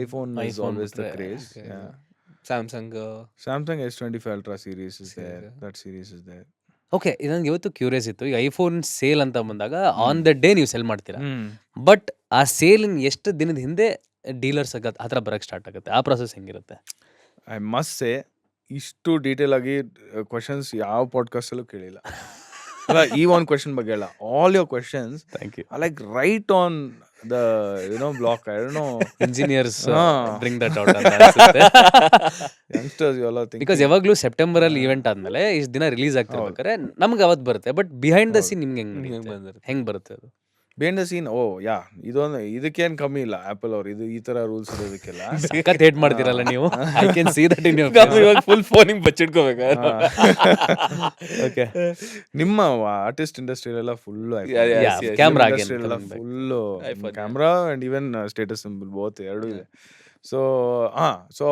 iPhone is iPhone always the ಬಿಟ್ರೆ craze. Okay. Yeah. Samsung Samsung S25 Ultra series is series. there. That series is there. Okay, ನಂಗೆ ಇವತ್ತು curious ಇತ್ತು. ಈಗ iPhone sale ಅಂತ ಬಂದಾಗ on the day ನೀವು cell ಮಾಡ್ತೀರಾ, but ಆ ಸೇಲಿನ ಎಷ್ಟು ದಿನದ ಹಿಂದೆ ಡೀಲರ್ಸ್ ಹತ್ರ ಬರಕ್ಕೆ ಸ್ಟಾರ್ಟ್ ಆಗುತ್ತೆ? ಆ ಪ್ರೊಸೆಸ್ ಹೆಂಗಿರುತ್ತೆ? ಐ ಮಸ್ಟ್ ಸೇ ಇಷ್ಟು ಡೀಟೇಲ್ ಆಗಿ ಕ್ವಶನ್ಸ್ ಯಾವ ಪಾಡ್ಕಾಸ್ಟ್ ಅಲ್ಲೂ ಕೇಳಿಲ್ಲ. ಅಲ್ಲ, ಈ ಒಂದು ಕ್ವಶನ್ ಬಗ್ಗೆ ಅಲ್ಲ, all your questions thank you. Like right on the block. I don't know, engineers ಹಾ. ಬ್ರಿಂಗ್ ದಟ್ ಔಟ್ ಅಂತ ಅನ್ಸುತ್ತೆ. ಯಂಗ್ಸ್ಟರ್ಸ್ ಎಲ್ಲ ಬಿಕಾಸ್ ಯಾವಾಗ್ಲೂ ಸೆಪ್ಟೆಂಬರ್ ಅಲ್ಲಿ ಇವೆಂಟ್ ಆದ್ಮೇಲೆ ಇಷ್ಟು ದಿನ ರಿಲೀಸ್ ಆಗ್ತಿರ್ಬೇಕಾದ್ರೆ ನಮ್ಗೆ ಅವತ್ತು ಬರುತ್ತೆ, ಬಟ್ ಬಿಹೈಂಡ್ ದ ಸೀನ್ ನಿಮ್ಗೆ ಹೆಂಗ್ ಬರುತ್ತೆ ಅದು? ಬಿಹೈಂಡ್ ದ ಸೀನ್, ಯಾ, ಇದಕ್ಕೇನು ಕಮ್ಮಿ ಇಲ್ಲ ಆಪಲ್ ಅವ್ರು. ಇದು ಈ ತರ ರೂಲ್ಸ್ ಇರೋದಕ್ಕೆಲ್ಲ ಸಖತ್ ಹೇಟ್ ಮಾಡ್ತೀರಲ್ಲ ನೀವು. I can see that in your ಇವಾಗ ಫುಲ್ ಫೋನಿಗೆ ಬಚ್ಚಿಟ್ಕೋಬೇಕಾ? ಓಕೆ. ನಿಮ್ಮ ಆರ್ಟಿಸ್ಟ್ ಇಂಡಸ್ಟ್ರಿಯಲ್ಲ ಫುಲ್ ಕ್ಯಾಮ್ರಾ ಇಂಡಸ್ಟ್ರಿಯಲ್ಲ full camera and even status symbol both ಎರಡೂ ಇದೆ. ಸೊ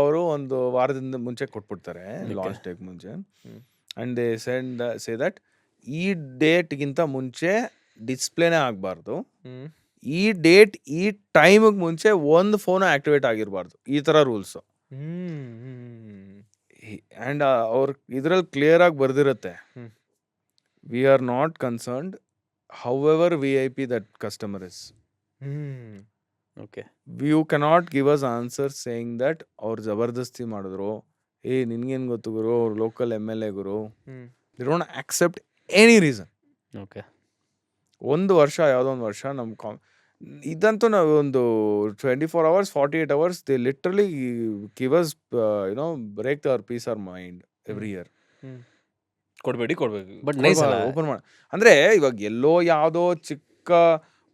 ಅವರು ಒಂದು ವಾರದಿಂದ ಮುಂಚೆ ಕೊಟ್ಬಿಡ್ತಾರೆ, ಲಾಂಚ್ ಡೇಗ್ ಮುಂಚೆ. ಅಂಡ್ ದೇ ಸೇ ದಟ್ ಈ ಡೇಟ್ಗಿಂತ ಮುಂಚೆ ಡಿಸ್ಪ್ಲೇನೇ ಆಗಬಾರ್ದು, ಈ ಡೇಟ್ ಈ ಟೈಮಿಗೆ ಮುಂಚೆ ಒಂದು ಫೋನ್ ಆಕ್ಟಿವೇಟ್ ಆಗಿರಬಾರ್ದು, ಈ ಥರ ರೂಲ್ಸು. ಆ್ಯಂಡ್ ಅವ್ರ ಇದರಲ್ಲಿ ಕ್ಲಿಯರ್ ಆಗಿ ಬರ್ದಿರುತ್ತೆ, we are not concerned however VIP that customer is. Okay. You cannot give us answer saying that ಅವ್ರು ಜಬರ್ದಸ್ತಿ ಮಾಡಿದ್ರು, ನಿನ್ಗೇನು ಗೊತ್ತು ಗುರು, ಅವ್ರು ಲೋಕಲ್ MLA ಗುರು. They don't accept any reason. Okay. ಒಂದು ವರ್ಷ, ಯಾವುದೋ ಒಂದು ವರ್ಷ ಇದಂತೂ ನಾವು ಒಂದು 24 hours 48 hours they literally give us break our peace our mind every year. ಕೊಡ್ಬೇಕು. ಬಟ್ ನೈಸ್ ಅಲ್ಲ. ಓಪನ್ ಮಾಡಿ ಅಂದರೆ ಇವಾಗ ಎಲ್ಲೋ ಯಾವುದೋ ಚಿಕ್ಕ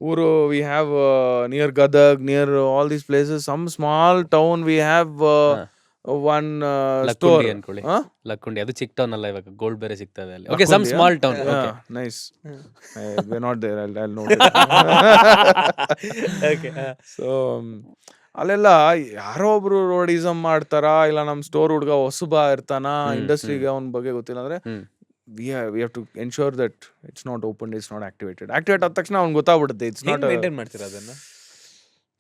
ಊರು, we have near Gadag, near all these places, some small town, we have one store. Lakkundi ಅನ್ಕೊಳ್ಳಿ. ಲಕ್ಕುಂಡಿ ಅದು ಚಿಕ್ಕ ಟೌನ್ ಅಲ್ಲ, ಇವಾಗ ಗೋಲ್ಡ್ ಬೇರೆ ಸಿಗ್ತದೆ ಅಲ್ಲಿ. Okay, some small town. Okay, nice. We not there, I'll not. So ಅಲ್ಲೆಲ್ಲ ಯಾರೋ ಒಬ್ರು ರೋಡಿಸಮ್ ಮಾಡ್ತಾರ, ಇಲ್ಲ ನಮ್ಮ ಸ್ಟೋರ್ ಹುಡ್ಗ ಹೊಸಬ ಇರ್ತಾನ, ಇಂಡಸ್ಟ್ರಿಗೆ ಅವನ ಬಗ್ಗೆ ಗೊತ್ತಿಲ್ಲ ಅಂದ್ರೆ we have to ensure that it's not opened, it's not activated. Activate ಆದ ತಕ್ಷಣ ಅವ್ನಿಗೆ ಗೊತ್ತಾಗ್ಬಿಡುತ್ತೆ, it's not ಮೇಂಟೈನ್ ಮಾಡ್ತೀರಾ ಅದನ್ನ?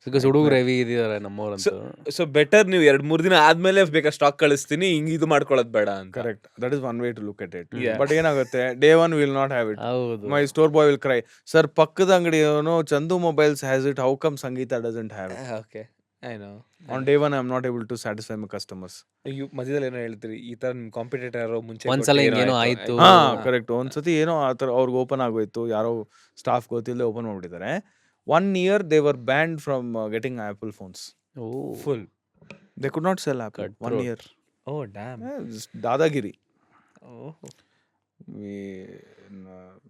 ಬಿಕಾಸ್ ಹುಡುಗರು ಹೆವಿ ಇದಾರೆ ನಮ್ಮವ್ರಂತೂ. ಸೊ ಬೆಟರ್ ನೀವು 2-3 ದಿನ ಆದ್ಮೇಲೆ ಬೇಕಾ ಸ್ಟಾಕ್ ಕಳಿಸ್ತೀನಿ, ಹಿಂಗ್ ಇದು ಮಾಡ್ಕೊಳ್ಳೋದು ಬೇಡ ಅಂತ. Correct, that is one way to look at it. Yeah. But ಏನಾಗುತ್ತೆ, day one will not have it. ಹೌದು. My store boy will cry, sir ಪಕ್ಕದ ಅಂಗಡಿಯವನು Chandu mobiles has it, how come Sangeetha doesn't have it? Okay, I know. On day one I am not able to satisfy my customers. ಮಧ್ಯದಲ್ಲಿ ಏನೋ ಹೇಳ್ತೀರಿ, ಈ ತರ ನಿಮ್ competitor ಮುಂಚೆ ಒಂದ್ಸಲ ಕೊಟ್ಟು ಹಿಂಗೇನೋ ಏನೋ ಆಯ್ತು. ಹಾ, ಕರೆಕ್ಟ್. ಒಂದ್ಸತಿ ಏನೋ ಆ ಥರ ಅವ್ರಿಗೆ ಓಪನ್ ಆಗೋಯ್ತು, ಯಾರೋ ಸ್ಟಾಫ್ ಗೊತ್ತಿಲ್ಲದೆ ಓಪನ್ ಮಾಡ್ಬಿಟ್ಟಿದ್ದಾರೆ. 1 year they were banned from getting Apple phones. Full. They could not sell Apple. 1 Cutthroat. year. Oh damn. Just dadagiri. Oh.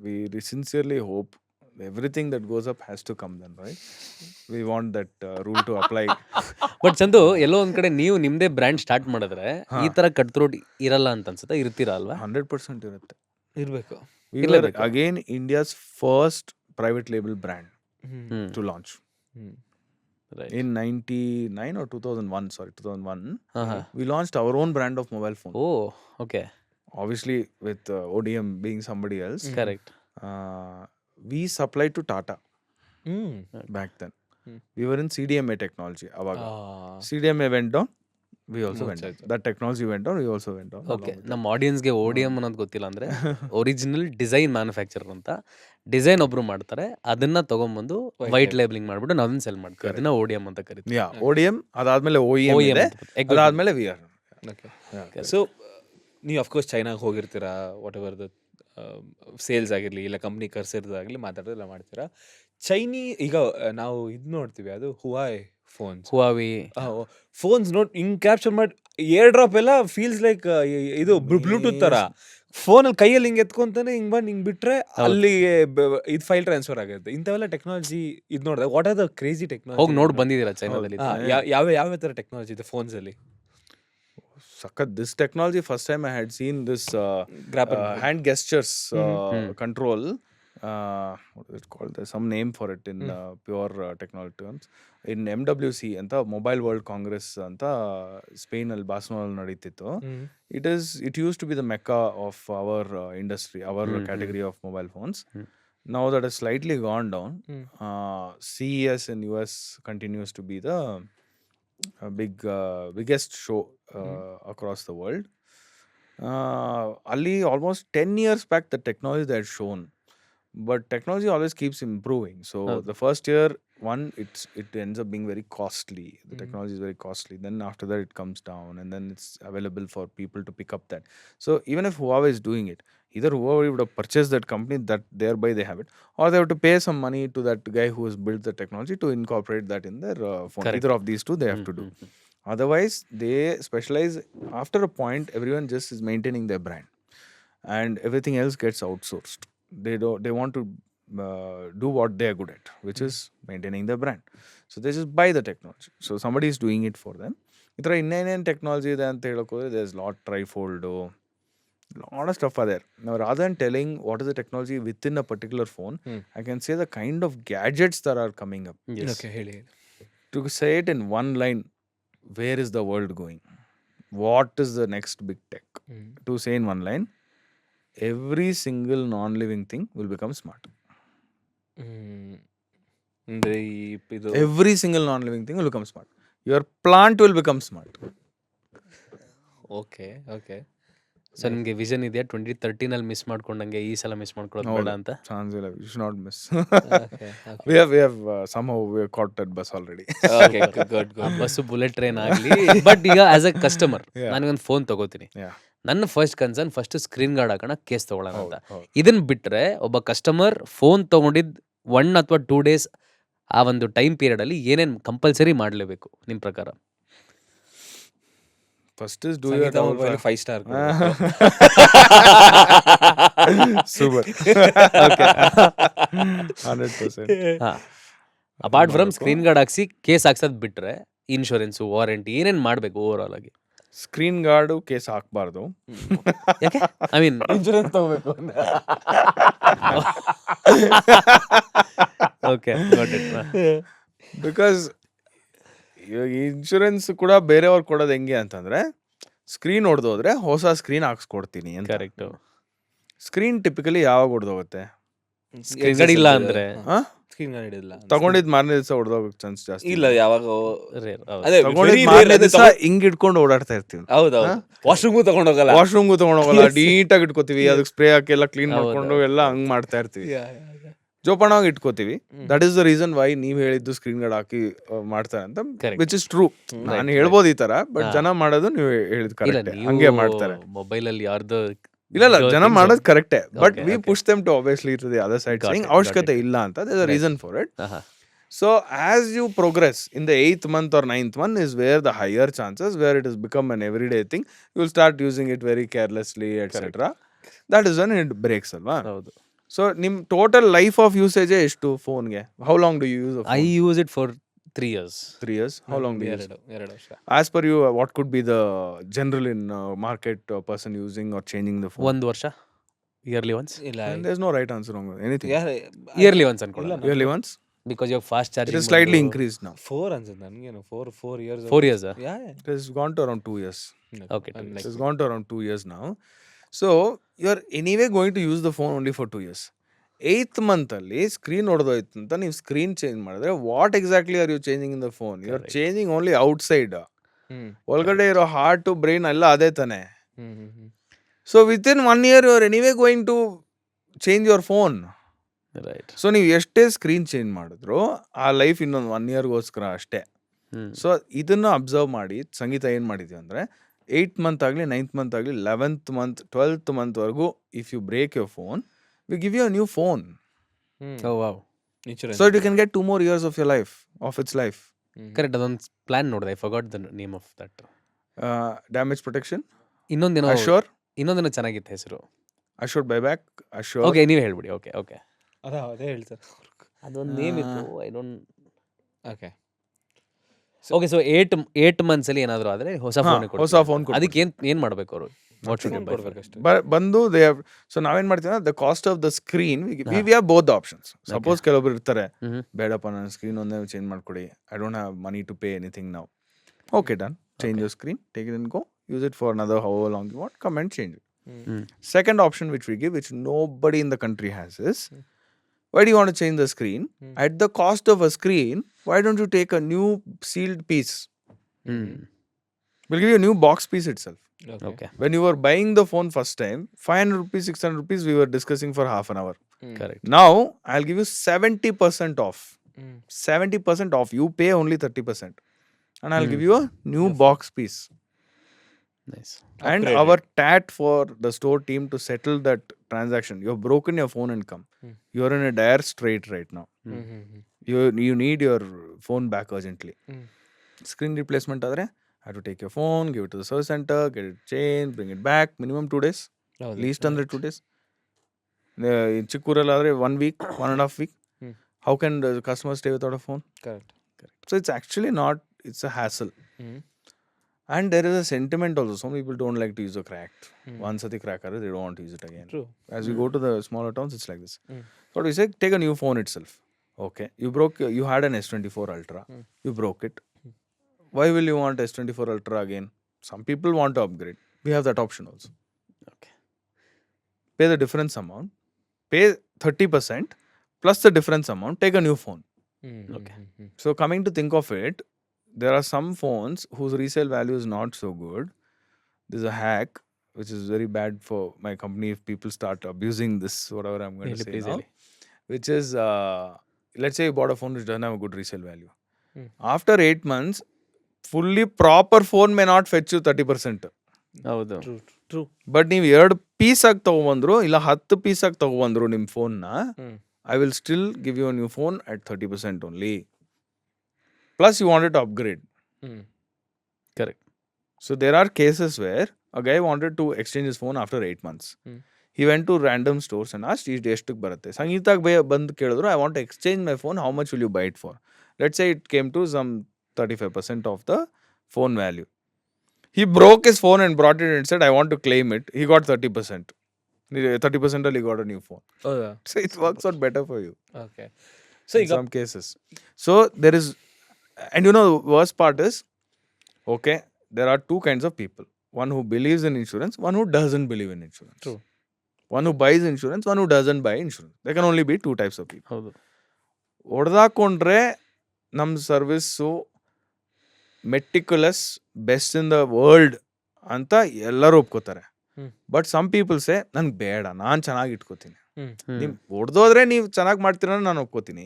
We sincerely hope everything that goes up has to come then, right? We want that rule to apply. But Chandu, ಎಲ್ಲೋ ಒಂದ್ ಕಡೆ ನೀವು ನಿಮ್ದೇ brand start ಮಾಡಿದ್ರೆ ಈ ತರ cut throat ಇರಲ್ಲ ಅಂತ ಅನ್ಸುತ್ತೆ, ಇರ್ತೀರಾ ಅಲ್ವಾ? 100% ಇರುತ್ತೆ. ಇರ್ಬೇಕು. We were again India's first private label brand to launch. Right. In 99 or 2001, sorry, 2001, we launched our own brand of mobile phone. Oh, okay. Obviously, with ODM being somebody else. Correct. We supplied to Tata back then. We were in CDMA technology. Avaga. CDMA went down, we also went down. That technology went down, we also went down. Okay, ನಮ್ಮ ಆಡಿಯನ್ಸ್ಗೆ ODM ಅನ್ನೋದು ಗೊತ್ತಿಲ್ಲ ಅಂದ್ರೆ original design manufacturer ಅಂತ. Design ಒಬ್ರು ಮಾಡ್ತಾರೆ, ಅದನ್ನ ತಗೊಂಡ್ಬಂದು white labelling ಮಾಡ್ಬಿಟ್ಟು ನಾವನ್ನ ಸೆಲ್ ಮಾಡ್ತೀವಿ. ಅದನ್ನ ODM ಅಂತ ಕರಿತೀವಿ. Yeah, ODM, ಅದಾದ್ಮೇಲೆ OEM ಇದೆ, ಅದಾದ್ಮೇಲೆ VR. ಓಕೆ. ಸೊ ನೀವು ಅಫ್ಕೋರ್ಸ್ ಚೈನಾಗೆ ಹೋಗಿರ್ತೀರಾ, ವಾಟ್ ಎವರ್ ದ ಸೇಲ್ಸ್ ಆಗಿರಲಿ, ಇಲ್ಲ ಕಂಪ್ನಿ ಕರ್ಸಿರೋದಾಗಲಿ, ಮಾತಾಡೋದೆಲ್ಲ ಮಾಡ್ತೀರಾ. ಈಗ ನಾವು ಇದು ನೋಡ್ತೀವಿ, ಅದು ಹುವಾಯ್ ಹುವಾವಿ ಫೋನ್ಸ್ ಹಿಂಗ್ ಕ್ಯಾಪ್ಚರ್ ಮಾಡಿ ಏರ್ ಡ್ರಾಪ್ ಎಲ್ಲ ಫೀಲ್ಸ್ ಲೈಕ್ ಇದು ಬ್ಲೂಟೂತ್ ತರ. ಫೋನಲ್ಲಿ ಕೈಯಲ್ಲಿ ಹಿಂಗೆ ಎತ್ಕೊಂತಾನೆ, ಹಿಂಗ್ ಬಂದು ಹಿಂಗ್ ಬಿಟ್ರೆ ಅಲ್ಲಿಗೆ ಇದು ಫೈಲ್ ಟ್ರಾನ್ಸ್ಫರ್ ಆಗುತ್ತೆ. ಇಂಥವೆಲ್ಲ ಟೆಕ್ನಾಲಜಿ ಇದು ನೋಡಿದ್ರೆ what are the crazy technology? ಹೋಗಿ ನೋಡಿ ಬಂದಿದ್ದೀರಾ ಚೈನಾದಲ್ಲಿ? ಯಾವ ತರ ಟೆಕ್ನಾಲಜಿ ಇದೆ ಫೋನ್ಸ್ ಅಲ್ಲಿ? Sakat, this technology, first time I had seen this hand gestures control. What is it called? There's some name for it in pure technology terms. In MWC anta Mobile World Congress anta Spain ಅಲ್ಲಿ ಬಾರ್ಸಿಲೋನಾದಲ್ಲಿ ನಡೀತಿತ್ತು. It used to be the mecca of our industry, our category of mobile phones. Now that has slightly gone down. CES in US continues to be the biggest show across the world. Ali, almost 10 years back, the technology they had shown. But technology always keeps improving. So the first year, it ends up being very costly. The technology is very costly. Then after that, it comes down, and then it's available for people to pick up that. So even if Huawei is doing it, either Huawei would have purchased that company, that thereby they have it, or they have to pay some money to that guy who has built the technology to incorporate that in their phone. Correct. Either of these two they have to do. Otherwise, they specialize. After a point, everyone just is maintaining their brand, and everything else gets outsourced. They want to do what they are good at, which is maintaining their brand. So they just buy the technology. So somebody is doing it for them. ಈ ಥರ ಇನ್ನೇನೇನು technology ಇದೆ ಅಂತ ಹೇಳೋಕೆ ಹೋದರೆ there is lot trifold, lot of stuff are there. Now, rather than telling what is the technology within a particular phone, I can say the kind of gadgets that are coming up. Yes. Okay, ಹೇಳಿ. To say it in one line, where is the world going? What is the next big tech? To say in one line, every single non-living thing will become smart. ಅಂದ್ರೆ ಇದು Every single non-living thing will become smart. Your plant will become smart. Okay okay so ನಿಮ್ಗೆ vision ಇದೆಯಾ 2013 miss ಮಾಡ್ಕೊಂಡಂಗೆ ಈ ಸಲ miss ಮಾಡ್ಕೊಳ್ಳೋದು ಬೇಡ ಅಂತ? Chance will have. You should not miss. Okay We have somehow we have caught that bus already. Okay good good bus bullet train ಆಗಲಿ. But ಈಗ as a customer Yeah. ನನಗೊಂದು phone ತಗೋತೀನಿ, Yeah. ನನ್ನ first concern first screen guard ಹಾಕೋಣ, case ತಗೊಳ್ಳೋಣ ಅಂತ. ಹೌದು. ಇದನ್ನ ಬಿಟ್ರೆ ಒಬ್ಬ ಕಸ್ಟಮರ್ ಫೋನ್ ತಗೊಂಡಿದ್ 1 ಅಥವಾ 2 ಡೇಸ್ ಆ ಒಂದು ಟೈಮ್ ಪೀರಿಯಡ್ ಅಲ್ಲಿ ಏನೇನ್ ಕಂಪಲ್ಸರಿ ಮಾಡಲೇಬೇಕು ನಿಮ್ ಪ್ರಕಾರ? First is do your downfall. 5 star Super. Okay. 100%. Apart from screen guard ಹಾಕ್ಸಿ ಕೇಸ್ ಹಾಕ್ಸೋದ್ ಬಿಟ್ರೆ ಇನ್ಶೂರೆನ್ಸ್, ವಾರಂಟಿ ಏನೇನ್ ಮಾಡ್ಬೇಕು ಓವರ್ ಆಲ್ ಆಗಿ? ಸ್ಕ್ರೀನ್ ಗಾರ್ಡು ಕೇಸ್ ಹಾಕ್ಬಾರ್ದು. ಯಾಕೆ? ಐ ಮೀನ್ ಇನ್ಶೂರೆನ್ಸ್ ತಗೋಬೇಕು ಓಕೆ ಗಾಟ್ ಇಟ್. ಬಿಕಾಸ್ ಇವಾಗ ಇನ್ಶೂರೆನ್ಸ್ ಕೂಡ ಬೇರೆಯವ್ರು ಕೊಡೋದು ಹೆಂಗೆ ಅಂತಂದ್ರೆ, ಸ್ಕ್ರೀನ್ ಹೊಡೆದೋದ್ರೆ ಹೊಸ ಸ್ಕ್ರೀನ್ ಹಾಕ್ಸ್ಕೊಡ್ತೀನಿ ಅಂತ. ಕರೆಕ್ಟ್. ಸ್ಕ್ರೀನ್ ಟಿಪಿಕಲಿ ಯಾವಾಗ ಹೊಡೆದೋಗುತ್ತೆ? ಸ್ಕ್ರೀನ್ ಗಾರ್ಡ್ ಇಲ್ಲ ಅಂದ್ರೆ ಸ್ಕ್ರೀನ್ ಗಾರ್ಡ್ ಇಲ್ಲ ತಗೊಂಡಿದ್ ಮಾರನೇ ದಿವಸ ಹೊಡೆದೋಗಕ್ ಚಾನ್ಸ್ ಜಾಸ್ತಿ. ಇಲ್ಲ ಯಾವಾಗ ರೇರ್. ಅದೇ ತಗೊಂಡಿದ್ ಮಾರನೇ ದಿವಸ ಹಿಂಗ್ ಇಟ್ಕೊಂಡು ಓಡಾಡ್ತಾ ಇರ್ತೀವಿ. ಹೌದೌದು ವಾಶ್ರೂಮ್ಗೂ ತಗೊಂಡೋಗಲ್ಲ, ವಾಶ್ರೂಮ್ಗೂ ತಗೊಂಡೋಗಲ್ಲ, ನೀಟಾಗಿ ಇಟ್ಕೋತೀವಿ, ಅದಕ್ಕೆ ಸ್ಪ್ರೇ ಹಾಕಿ ಎಲ್ಲ ಕ್ಲೀನ್ ಮಾಡ್ಕೊಂಡು ಎಲ್ಲ ಹಂಗ್ ಮಾಡ್ತಾ ಇರ್ತೀವಿ, ಜೋಪಾನವಾಗಿ ಇಟ್ಕೋತೀವಿ. That is the reason why ನೀವ್ ಹೇಳಿದ್ದು ಸ್ಕ್ರೀನ್ ಗಾರ್ಡ್ ಹಾಕಿ ಮಾಡ್ತಾರೆ ಅಂತ, ವಿಚ್ ಇಸ್ ಟ್ರೂ. ನಾನು ಹೇಳ್ಬೋದು ಈ ತರ, ಬಟ್ ಜನ ಮಾಡೋದು ನೀವು ಹೇಳಿದ್ ಕರೆಕ್ಟ್, ಹಂಗೆ ಮಾಡ್ತಾರೆ. ಮೊಬೈಲ್ ಅಲ್ಲಿ ಯಾರ್ದು ಇಲ್ಲ ಜನ ಮಾಡೋದು ಕರೆಕ್ಟೇ, but we push them to obviously to the other side, saying ಅವಶ್ಯಕತೆ ಇಲ್ಲ ಅಂತ. There is a reason for it. So as you progress in the 8th month or 9th month is where the higher chances, where it has become an everyday thing, you will start using it very carelessly, etc. That is when it breaks alva. ಹೌದು. So nim total life of usage ಎಷ್ಟು phone ಗೆ? How long do you use a phone? I use it for 3 years. 3 years. How long do you use? 2 ವರ್ಷ. As per you, what could be the general in market person using or changing the phone? 1 ವರ್ಷ, yearly once. ಇಲ್ಲ And there's no right answer on anything. Yearly once ಅನ್ಕೊಳ್ಳೋಣ, Yearly once? Because you fast It charging is slightly increased now. 4 ಅನ್ಸುತ್ತೆ ನನಗೇನು, 4 years 4 years. It has gone to around 2 years. Okay, It has gone to around 2 years now. So you're anyway going to use the phone only for 2 years. 8th month ಅಲ್ಲಿ screen ಹೊಡೆದೋಯ್ತು ಅಂತ ನೀವು screen change ಮಾಡಿದ್ರೆ, what exactly are you changing in the phone? You are changing only outside. ಒಳಗಡೆ ಇರೋ heart brain ಎಲ್ಲ ಅದೇ ತಾನೆ. So within 1 year you are anyway going to change your phone. Right. So ನೀವು ಎಷ್ಟೇ screen change ಮಾಡಿದ್ರು ಆ life ಇನ್ನೊಂದು 1 yearಗೋಸ್ಕರ ಅಷ್ಟೇ. ಸೊ ಇದನ್ನ ಅಬ್ಸರ್ವ್ ಮಾಡಿ ಸಂಗೀತ ಏನು ಮಾಡಿದ್ವಿ ಅಂದರೆ, 8th month ಆಗಲಿ 9th month ಆಗಲಿ 11th month 12th month ವರೆಗೂ if you break your phone, we give you a new phone. Oh wow. So you can get 2 more years of your life, of its life. Correct. ಅದೊಂದು plan ನೋಡಿದೆ, I forgot the name of that. Damage protection, ಇನ್ನೊಂದೇನೋ ಇನ್ನೊಂದೇನೋ ಚೆನ್ನಾಗಿತ್ತು ಹೆಸರು. assured buyback, assured. Okay, ನೀವೇ ಹೇಳ್ಬಿಡಿ. Okay okay, ಅದೇ ಹೇಳ್ತಾರೆ ಅದೊಂದು name ಇತ್ತು, I don't. Okay okay, so 8 months ಅಲ್ಲಿ ಏನಾದರೂ ಆದರೆ ಹೊಸ ಫೋನ್ ಹೊಸ phone ಕೊಡ್ತಾರೆ. ಅದಕ್ಕೆ ಏನು ಮಾಡ್ಬೇಕು ಅವರು? What should you buy? ಬಂದು they have, so ನಾವೇನ್ ಮಾಡ್ತೀವಿ ಅಂದ್ರೆ, the cost of the screen, we have both the options. Suppose ಕೆಲವೊಬ್ರು ಇರ್ತಾರೆ, ಬೇಡಪ್ಪ ನನ್ನ ಸ್ಕ್ರೀನ್ ಒಂದೇ ಚೇಂಜ್ ಮಾಡ್ಕೊಡಿ, I don't have money to pay anything now. Okay, done. Change your screen, take it and go. Use it for another however long you want. Come and change it. Second option which we give, which nobody in the country has, is why do you want to change the screen? At the cost of a screen, why don't you take a new sealed piece? We'll give you a new box piece itself. Okay When you were buying the phone first time, 500 rupees, 600 rupees, we were discussing for half an hour. Correct Now, I'll give you 70% off. 70% off. You pay only 30%. And I'll give you a new box piece. Nice And Upgraded. our TAT for the store team to settle that transaction. You've broken your phone and come. You're in a dire strait right now. You need your phone back urgently. Screen replacement adre, I have to take your phone, give it to the service center, get it changed, bring it back. Minimum 2 days. Least under 2 days. In Chikkural adre 1 week, 1.5 week. How can the customer stay without a phone? Correct. So it's actually not, it's a hassle. And there is a sentiment also. Some people don't like to use a cracked. Once the cracker, they don't want to use it again. True. As we go to the smaller towns, it's like this. So we say, take a new phone itself. Okay. You had an S24 Ultra. You broke it. Why will you want S24 Ultra again? Some people want to upgrade. We have that option also. Okay Pay the difference amount. Pay 30% plus the difference amount. Take a new phone. Okay. So coming to think of it, there are some phones whose resale value is not so good. There's a hack which is very bad for my company if people start abusing this, whatever I'm going to say now, which is, let's say you bought a phone which doesn't have a good resale value. After 8 months, fully proper phone may not fetch you 30%. ಹೌದು True. But ನೀವು 2 piece ಆಗಿ ತಗೊಬಂದ್ರು ಇಲ್ಲ 10 piece ಆಗಿ ತಗೊಬಂದ್ರು ನಿಮ್ಮ ಫೋನ್ನ, I will still give you a new phone at 30% only. Plus you wanted to upgrade. Correct So there are cases where a guy wanted to exchange his phone after 8 months. He went to random stores and asked, ಎಷ್ಟಕ್ಕೆ ಬರುತ್ತೆ? ಸಂಗೀತಾಗ ಬಂದು ಕೇಳಿದ್ರು, I want to exchange my phone, how much will you buy it for? Let's say it came to some 35% of the phone value. He broke his phone and brought it and said, I want to claim it. He got 30%. 30% he got a new phone. So it works out better for you Okay. So in some cases. So there is, and you know the worst part is, okay, there are 2 kinds of people. One who believes in insurance, one who doesn't believe in insurance. True. One who buys insurance, one who doesn't buy insurance. There can only be 2 types of people. ಹೌದು ಹೊಡೆದಾಕೊಂಡ್ರೆ ನಮ್ಮ service meticulous best in the world ಅಂತ ಎಲ್ಲರೂ ಒಪ್ಕೋತಾರೆ. But some people say ನನ್ಗೆ ಬೇಡ, ನಾನು ಚೆನ್ನಾಗಿ ಇಟ್ಕೋತೀನಿ. ನೀವು ಹೊಡೆದೋದ್ರೆ ನೀವು ಚೆನ್ನಾಗಿ ಮಾಡ್ತೀರ ನಾನು ಒಪ್ಕೋತೀನಿ,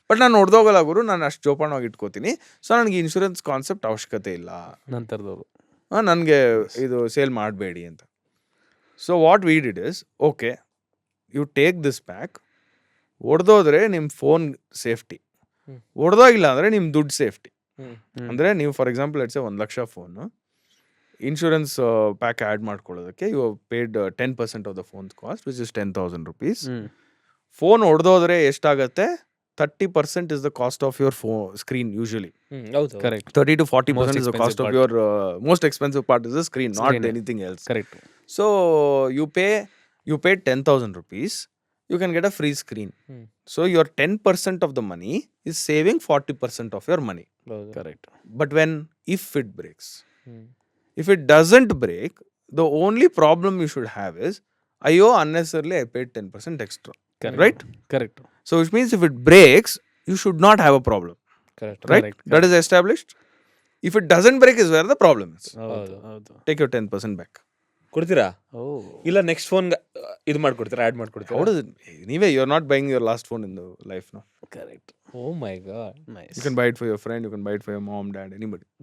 ಬಟ್ ನಾನು ಹೊಡೆದೋಗಲ್ಲ ಗುರು, ನಾನು ಅಷ್ಟು ಜೋಪಾನವಾಗಿ ಇಟ್ಕೋತೀನಿ. ಸೊ ನನಗೆ ಇನ್ಶೂರೆನ್ಸ್ ಕಾನ್ಸೆಪ್ಟ್ ಅವಶ್ಯಕತೆ ಇಲ್ಲ, ನಂತರದವರು ನನಗೆ ಇದು ಸೇಲ್ ಮಾಡಬೇಡಿ ಅಂತ. So what we did is, okay you take this back. ಹೊಡೆದೋದ್ರೆ ನಿಮ್ಮ ಫೋನ್ ಸೇಫ್ಟಿ, ಹೊಡೆದೋಗಿಲ್ಲ ಅಂದರೆ ನಿಮ್ಮ ದುಡ್ಡು ಸೇಫ್ಟಿ. ಅಂದರೆ ನೀವು for example let's say 1 lakh phone insurance pack add ಮಾಡ್ಕೊಳ್ಳೋದಕ್ಕೆ you paid 10% of the phone's cost which is 10,000 rupees. Phone ಹೊಡೆದೋದ್ರೆ ಎಷ್ಟಾಗತ್ತೆ? 30% is the cost of your phone screen usually. Correct 30 to 40% is the cost expensive of part. your most expensive part is the screen, not Screen. anything else. Correct So you pay 10,000 rupees, you can get a free screen. So your 10% of the money is saving 40% of your money. Correct But if it breaks, if it doesn't break, the only problem you should have is, unnecessarily I paid 10% extra. Correct. Right? Correct So which means if it breaks, you should not have a problem. Correct. Right? Correct. That is established. If it doesn't break is where the problem is. ಹೌದು ಹೌದು Take your 10% back. ಕೊಡ್ತೀರಾ? ಓ ಇಲ್ಲ next phone ಇದು ಮಾಡ್ಕೊಡ್ತೀರಾ, add ಮಾಡ್ಕೊಡ್ತೀರಾ? How does it? Anyway, you're not buying your last phone in the life now. Correct Oh my god. Nice You can buy it for your friend, you can buy it for your mom, dad, anybody.